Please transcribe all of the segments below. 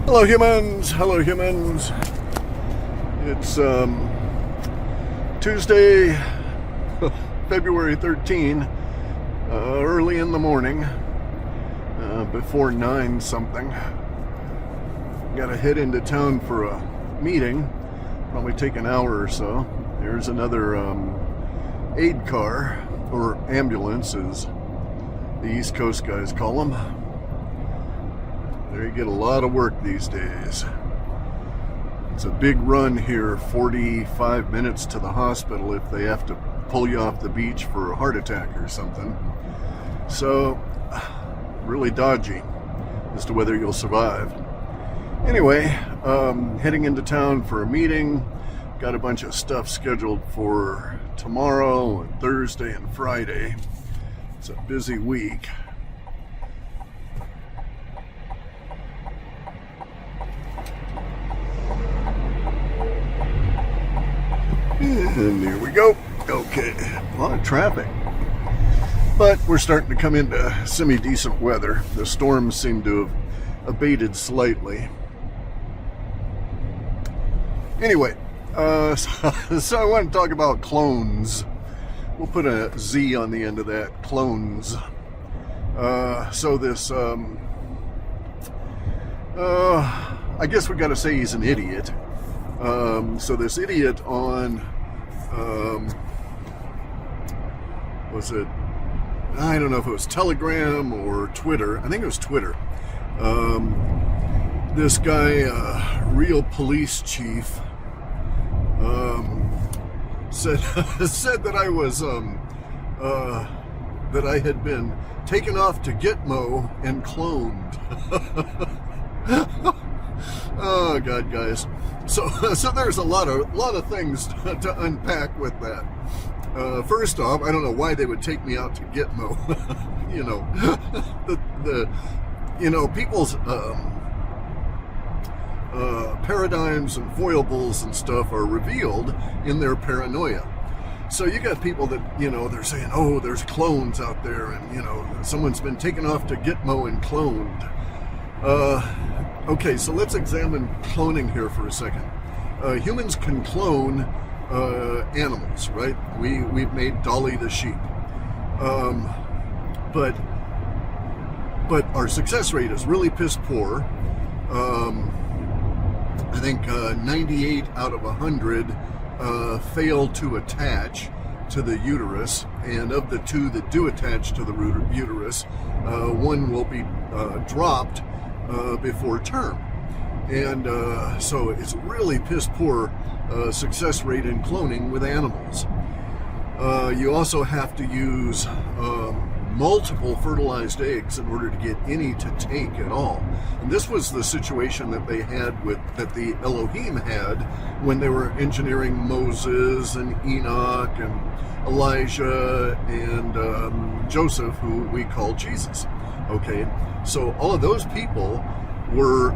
Hello humans, hello humans. It's Tuesday, February 13, early in the morning, before 9 something. Gotta head into town for a meeting, probably take an hour or so. There's another aid car, or ambulance as the East Coast guys call them. They get a lot of work these days. It's a big run here, 45 minutes to the hospital if they have to pull you off the beach for a heart attack or something. So, really dodgy as to whether you'll survive. Anyway, heading into town for a meeting. Got a bunch of stuff scheduled for tomorrow and Thursday and Friday. It's a busy week. And here we go. Okay, a lot of traffic. But we're starting to come into semi-decent weather. The storms seem to have abated slightly. Anyway, so I want to talk about clones. We'll put a Z on the end of that, clones. So this, I guess we got to say he's an idiot. So this idiot on, was it, I don't know if it was Telegram or Twitter. I think it was Twitter. This guy, real police chief, said said that I was that I had been taken off to Gitmo and cloned. Oh God, guys. So there's a lot of things to unpack with that. First off, I don't know why they would take me out to Gitmo. You know, people's paradigms and foibles and stuff are revealed in their paranoia. So you got people that, they're saying, oh, there's clones out there, and, someone's been taken off to Gitmo and cloned. Okay, so let's examine cloning here for a second. Humans can clone animals, right? We've made Dolly the sheep. But our success rate is really piss poor. I think 98 out of 100 fail to attach to the uterus, and of the 2 that do attach to the uterus, 1 will be dropped before term. And so it's really piss poor success rate in cloning with animals. You also have to use multiple fertilized eggs in order to get any to take at all. And this was the situation that they had that the Elohim had when they were engineering Moses and Enoch and Elijah and Joseph, who we call Jesus. Okay, so all of those people were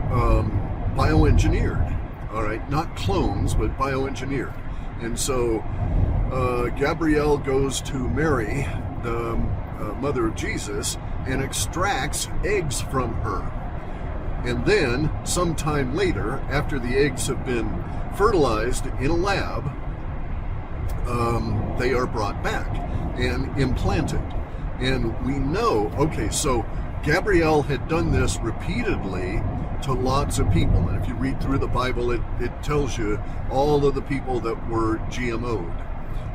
bioengineered, all right, not clones, but bioengineered. And so Gabrielle goes to Mary, the mother of Jesus, and extracts eggs from her. And then, sometime later, after the eggs have been fertilized in a lab, they are brought back and implanted. And we know, okay, so Gabrielle had done this repeatedly to lots of people. And if you read through the Bible, it tells you all of the people that were GMO'd.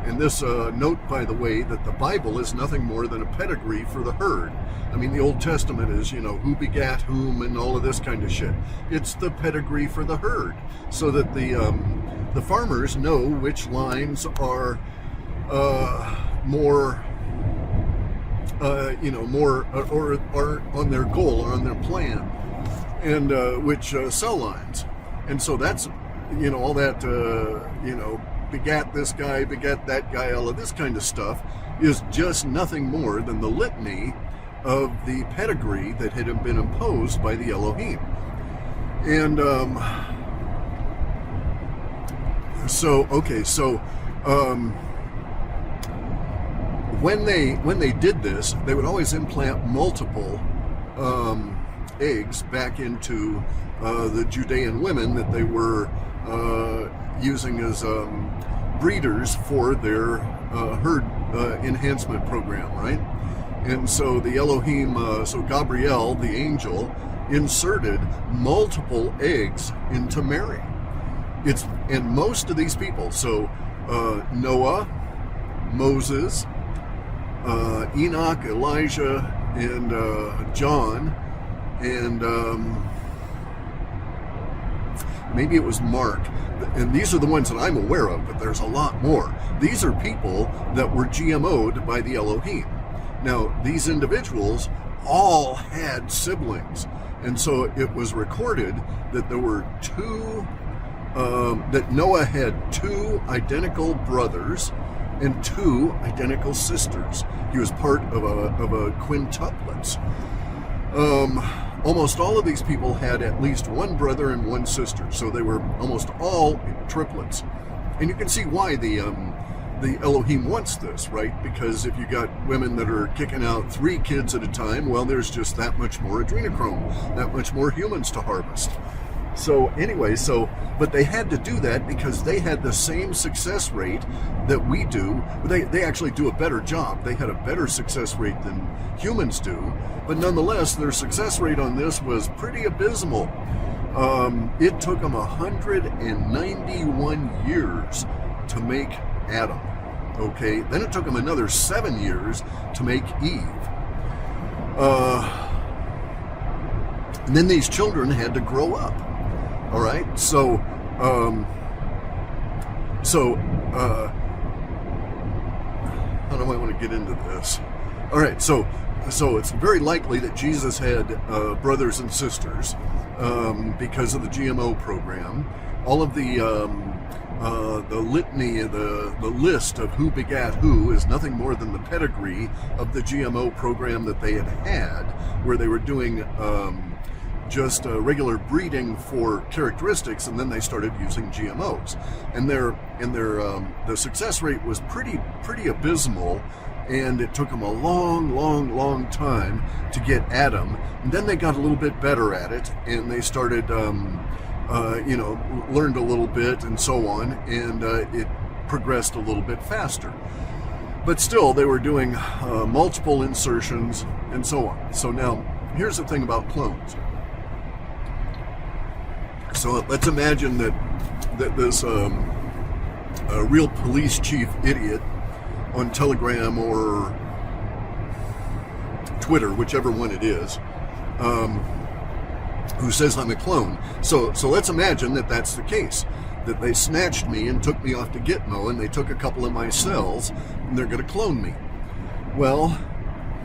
And this note, by the way, that the Bible is nothing more than a pedigree for the herd. I mean, the Old Testament is, who begat whom and all of this kind of shit. It's the pedigree for the herd, so that the farmers know which lines are more, more, or are on their goal, or on their plan, and which cell lines. And so that's, all that, begat this guy, begat that guy, all of this kind of stuff is just nothing more than the litany of the pedigree that had been imposed by the Elohim. And when they did this, they would always implant multiple eggs back into the Judean women that they were using as breeders for their herd enhancement program, right? And so the Elohim, so Gabriel, the angel, inserted multiple eggs into Mary. And most of these people, so Noah, Moses, Enoch, Elijah, and John, and maybe it was Mark. And these are the ones that I'm aware of, but there's a lot more. These are people that were GMO'd by the Elohim. Now, these individuals all had siblings. And so it was recorded that there were that Noah had 2 identical brothers and 2 identical sisters. He was part of a quintuplets. Almost all of these people had at least 1 brother and 1 sister, so they were almost all triplets. And you can see why the Elohim wants this, right? Because if you got women that are kicking out 3 kids at a time, well, there's just that much more adrenochrome, that much more humans to harvest. So anyway, but they had to do that because they had the same success rate that we do. They actually do a better job. They had a better success rate than humans do, but nonetheless, their success rate on this was pretty abysmal. It took them 191 years to make Adam. Okay, then it took them another 7 years to make Eve. And then these children had to grow up. All right, so how do I want to get into this? All right, so it's very likely that Jesus had brothers and sisters because of the GMO program. All of the litany, the list of who begat who is nothing more than the pedigree of the GMO program that they had, where they were doing just regular breeding for characteristics, and then they started using GMOs, and the success rate was pretty abysmal, and it took them a long time to get Adam. And then they got a little bit better at it, and they started learned a little bit and so on, and it progressed a little bit faster. But still, they were doing multiple insertions and so on. So now, here's the thing about clones. So let's imagine that this real police chief idiot on Telegram or Twitter, whichever one it is, who says I'm a clone. So let's imagine that that's the case, that they snatched me and took me off to Gitmo, and they took a couple of my cells, and they're going to clone me. Well,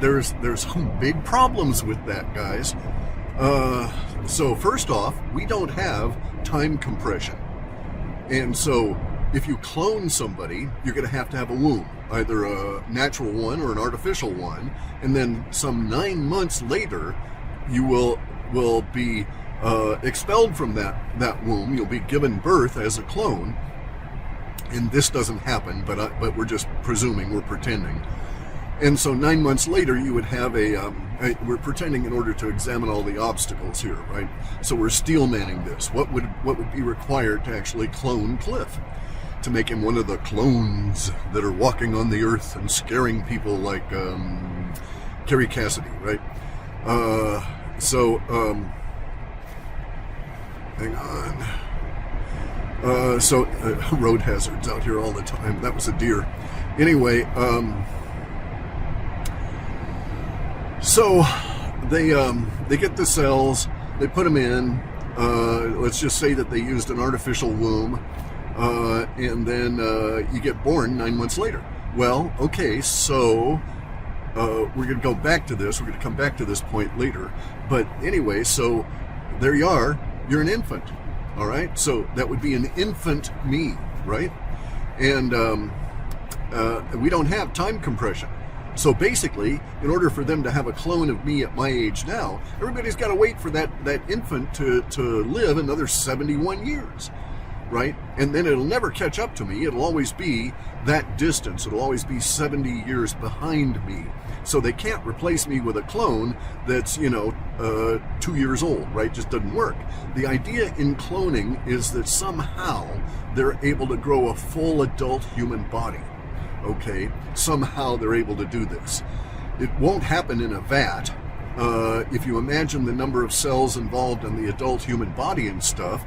there's some big problems with that, guys. So first off, we don't have time compression. And so if you clone somebody, you're going to have a womb, either a natural one or an artificial one. And then some 9 months later, you will be expelled from that womb. You'll be given birth as a clone. And this doesn't happen, but we're just presuming, we're pretending. And so 9 months later, you would have we're pretending in order to examine all the obstacles here, right? So we're steel manning this. What would be required to actually clone Clif? To make him one of the clones that are walking on the earth and scaring people like Carrie Cassidy, right? Hang on. Road hazards out here all the time. That was a deer. Anyway, so they get the cells, they put them in. Let's just say that they used an artificial womb, and then you get born 9 months later. Well, okay, so we're going to go back to this. We're going to come back to this point later. But anyway, so there you are. You're an infant. All right. So that would be an infant me, right? And we don't have time compression. So basically, in order for them to have a clone of me at my age now, everybody's got to wait for that infant to live another 71 years, right? And then it'll never catch up to me. It'll always be that distance. It'll always be 70 years behind me. So they can't replace me with a clone that's, 2 years old, right? Just doesn't work. The idea in cloning is that somehow they're able to grow a full adult human body. Okay, somehow they're able to do this. It won't happen in a vat. If you imagine the number of cells involved in the adult human body and stuff,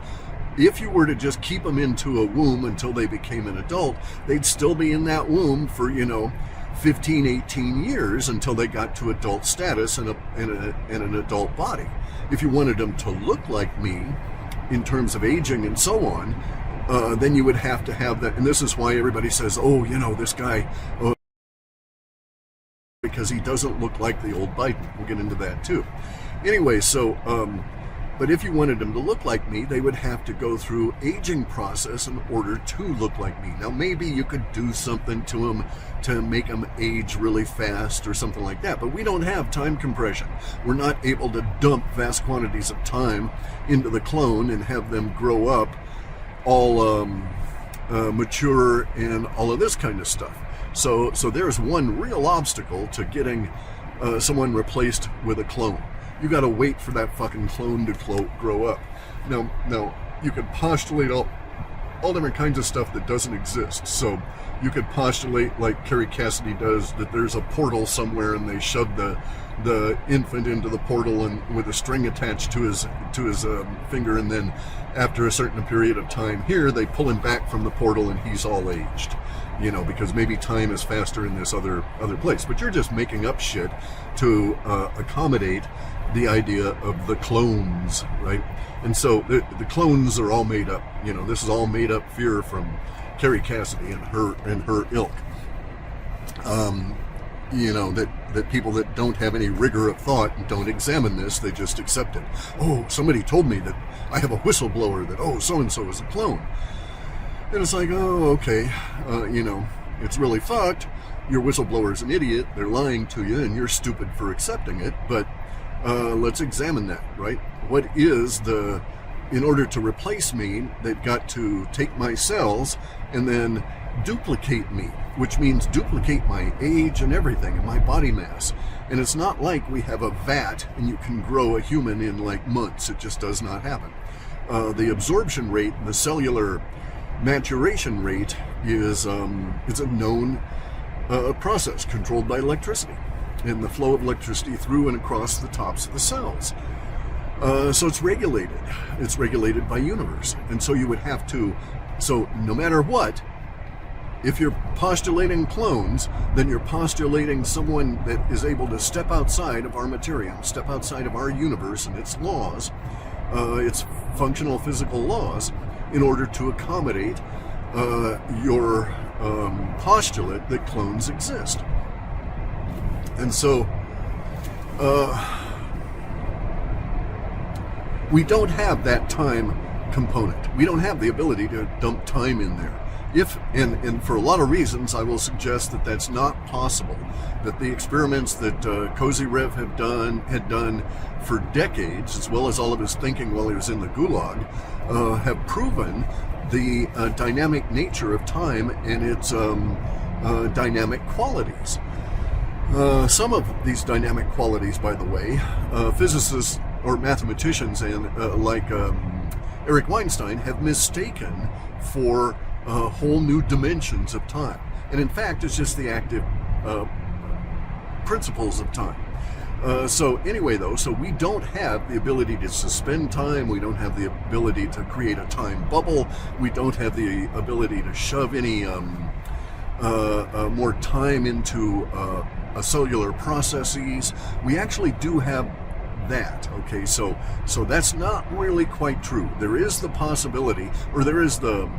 if you were to just keep them into a womb until they became an adult, they'd still be in that womb for, 15, 18 years until they got to adult status and an adult body. If you wanted them to look like me in terms of aging and so on, then you would have to have that. And this is why everybody says, oh, this guy, because he doesn't look like the old Biden. We'll get into that too. Anyway, so, but if you wanted them to look like me, they would have to go through aging process in order to look like me. Now, maybe you could do something to them to make them age really fast or something like that, but we don't have time compression. We're not able to dump vast quantities of time into the clone and have them grow up all mature and all of this kind of stuff. So there's one real obstacle to getting someone replaced with a clone. You got to wait for that fucking clone to grow up. Now you could postulate all different kinds of stuff that doesn't exist. So you could postulate, like Carrie Cassidy does, that there's a portal somewhere and they shove the infant into the portal and with a string attached to his finger, and then after a certain period of time here, they pull him back from the portal and he's all aged. Because maybe time is faster in this other place. But you're just making up shit to accommodate the idea of the clones, right? And so the clones are all made up. This is all made up fear from Carrie Cassidy and her ilk. That people that don't have any rigor of thought and don't examine this, they just accept it. Oh, somebody told me that I have a whistleblower that, so-and-so is a clone. And it's like, oh, okay, it's really fucked. Your whistleblower's an idiot. They're lying to you, and you're stupid for accepting it. But let's examine that, right? What is in order to replace me, they've got to take my cells and then duplicate me, which means duplicate my age and everything and my body mass. And it's not like we have a vat and you can grow a human in like months. It just does not happen. The absorption rate, the cellular maturation rate is a known process controlled by electricity and the flow of electricity through and across the tops of the cells. So it's regulated. It's regulated by universe. And so you would have to, so no matter what, if you're postulating clones, then you're postulating someone that is able to step outside of our materium, step outside of our universe and its laws, its functional physical laws, in order to accommodate your postulate that clones exist. And so we don't have that time component. We don't have the ability to dump time in there. And for a lot of reasons, I will suggest that that's not possible. That the experiments that Kozyrev had done for decades, as well as all of his thinking while he was in the Gulag, have proven the dynamic nature of time and its dynamic qualities. Some of these dynamic qualities, by the way, physicists or mathematicians and like Eric Weinstein have mistaken for whole new dimensions of time. And in fact, it's just the active principles of time. So anyway, though, so we don't have the ability to suspend time. We don't have the ability to create a time bubble. We don't have the ability to shove any more time into cellular processes. We actually do have that. Okay, so that's not really quite true. There is the possibility, or there is the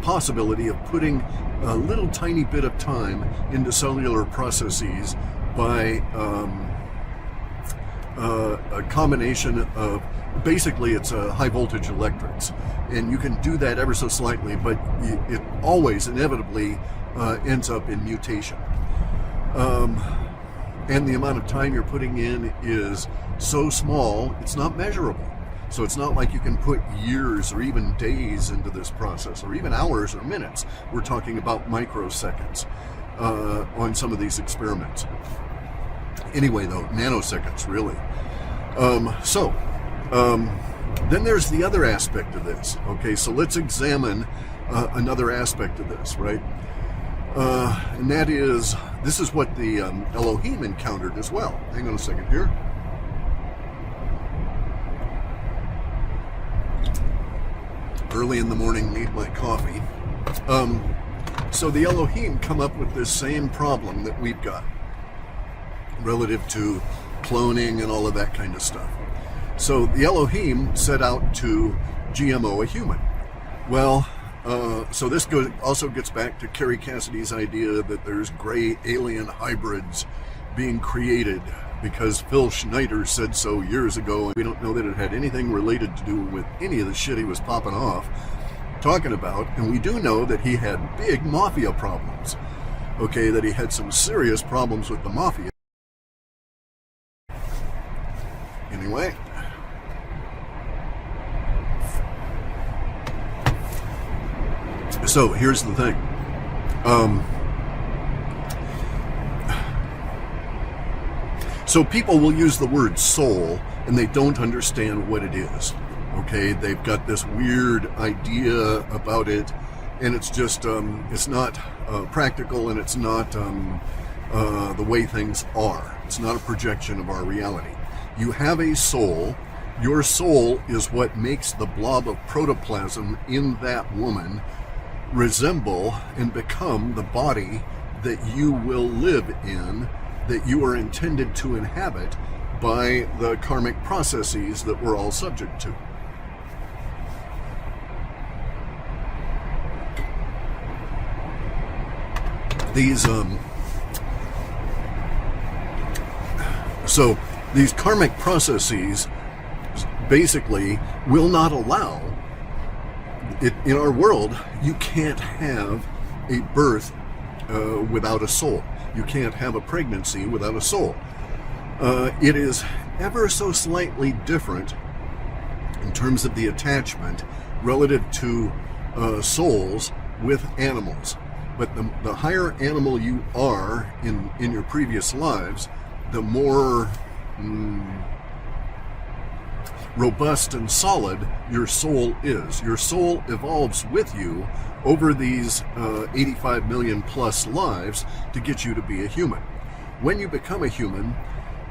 possibility of putting a little tiny bit of time into cellular processes by a combination of, basically it's high voltage electrics, and you can do that ever so slightly, but it always inevitably ends up in mutation. And the amount of time you're putting in is so small, it's not measurable. So it's not like you can put years or even days into this process, or even hours or minutes. We're talking about microseconds on some of these experiments. Anyway, though, nanoseconds, really. Then there's the other aspect of this. Okay, so let's examine another aspect of this, right? And that is, this is what the Elohim encountered as well. Hang on a second here. Early in the morning, need my coffee. So the Elohim come up with this same problem that we've got relative to cloning and all of that kind of stuff. So the Elohim set out to GMO a human. Well, so this also gets back to Carrie Cassidy's idea that there's gray alien hybrids being created because Phil Schneider said so years ago, and we don't know that it had anything related to do with any of the shit he was popping off talking about. And we do know that he had big mafia problems. Okay, that he had some serious problems with the mafia. Anyway. So here's the thing. So people will use the word soul and they don't understand what it is. Okay, they've got this weird idea about it, and it's just it's not practical, and it's not the way things are. It's not a projection of our reality. You have a soul. Your soul is what makes the blob of protoplasm in that woman resemble and become the body that you will live in, that you are intended to inhabit by the karmic processes that we're all subject to. So these karmic processes basically will not allow it in our world. You can't have a birth without a soul. You can't have a pregnancy without a soul. It is ever so slightly different in terms of the attachment relative to souls with animals. But the higher animal you are in your previous lives, the more robust and solid your soul is. Your soul evolves with you over these 85 million plus lives to get you to be a human. When you become a human,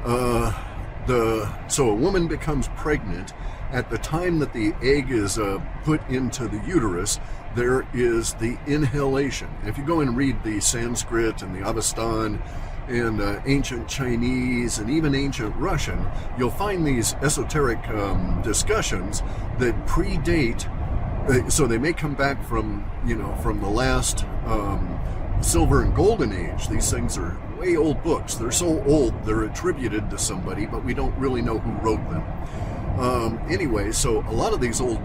so a woman becomes pregnant. At the time that the egg is put into the uterus, there is the inhalation. If you go and read the Sanskrit and the Avestan and ancient Chinese and even ancient Russian, you'll find these esoteric discussions that predate. So they may come back from the last silver and golden age. These things are way old books. They're so old they're attributed to somebody, but we don't really know who wrote them. Anyway, so a lot of these old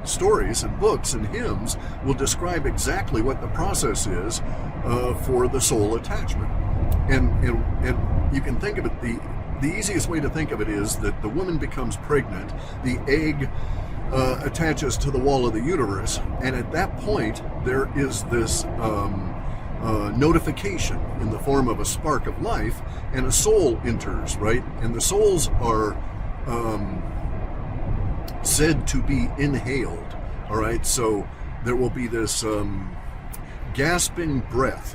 stories and books and hymns will describe exactly what the process is for the soul attachment. And you can think of it, the easiest way to think of it is that the woman becomes pregnant, the egg attaches to the wall of the uterus, and at that point there is this notification in the form of a spark of life, and a soul enters, right? And the souls are said to be inhaled, all right? So there will be this gasping breath,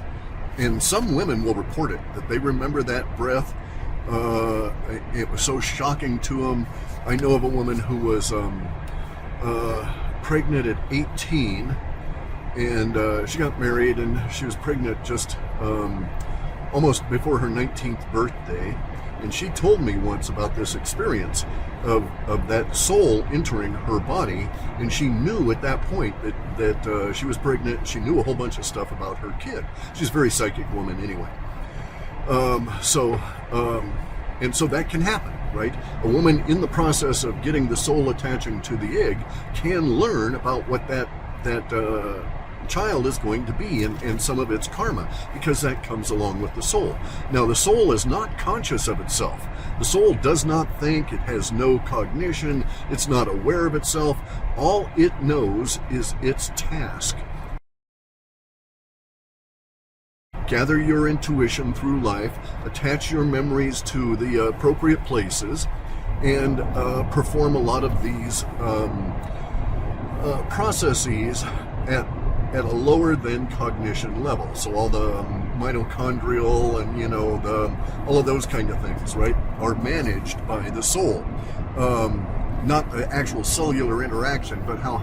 and some women will report it, that they remember that breath. It was so shocking to them. I know of a woman who was pregnant at 18, and she got married, and she was pregnant just almost before her 19th birthday. And she told me once about this experience of that soul entering her body, and she knew at that point that she was pregnant. She knew a whole bunch of stuff about her kid. She's a very psychic woman anyway. So that can happen, right? A woman in the process of getting the soul attaching to the egg can learn about what that child is going to be and some of its karma, because that comes along with the soul. Now, the soul is not conscious of itself. The soul does not think. It has no cognition. It's not aware of itself. All it knows is its task. gather your intuition through life, attach your memories to the appropriate places, and perform a lot of these processes at a lower than cognition level. So all the mitochondrial and, you know, all of those kind of things, right, are managed by the soul. Not the actual cellular interaction, but how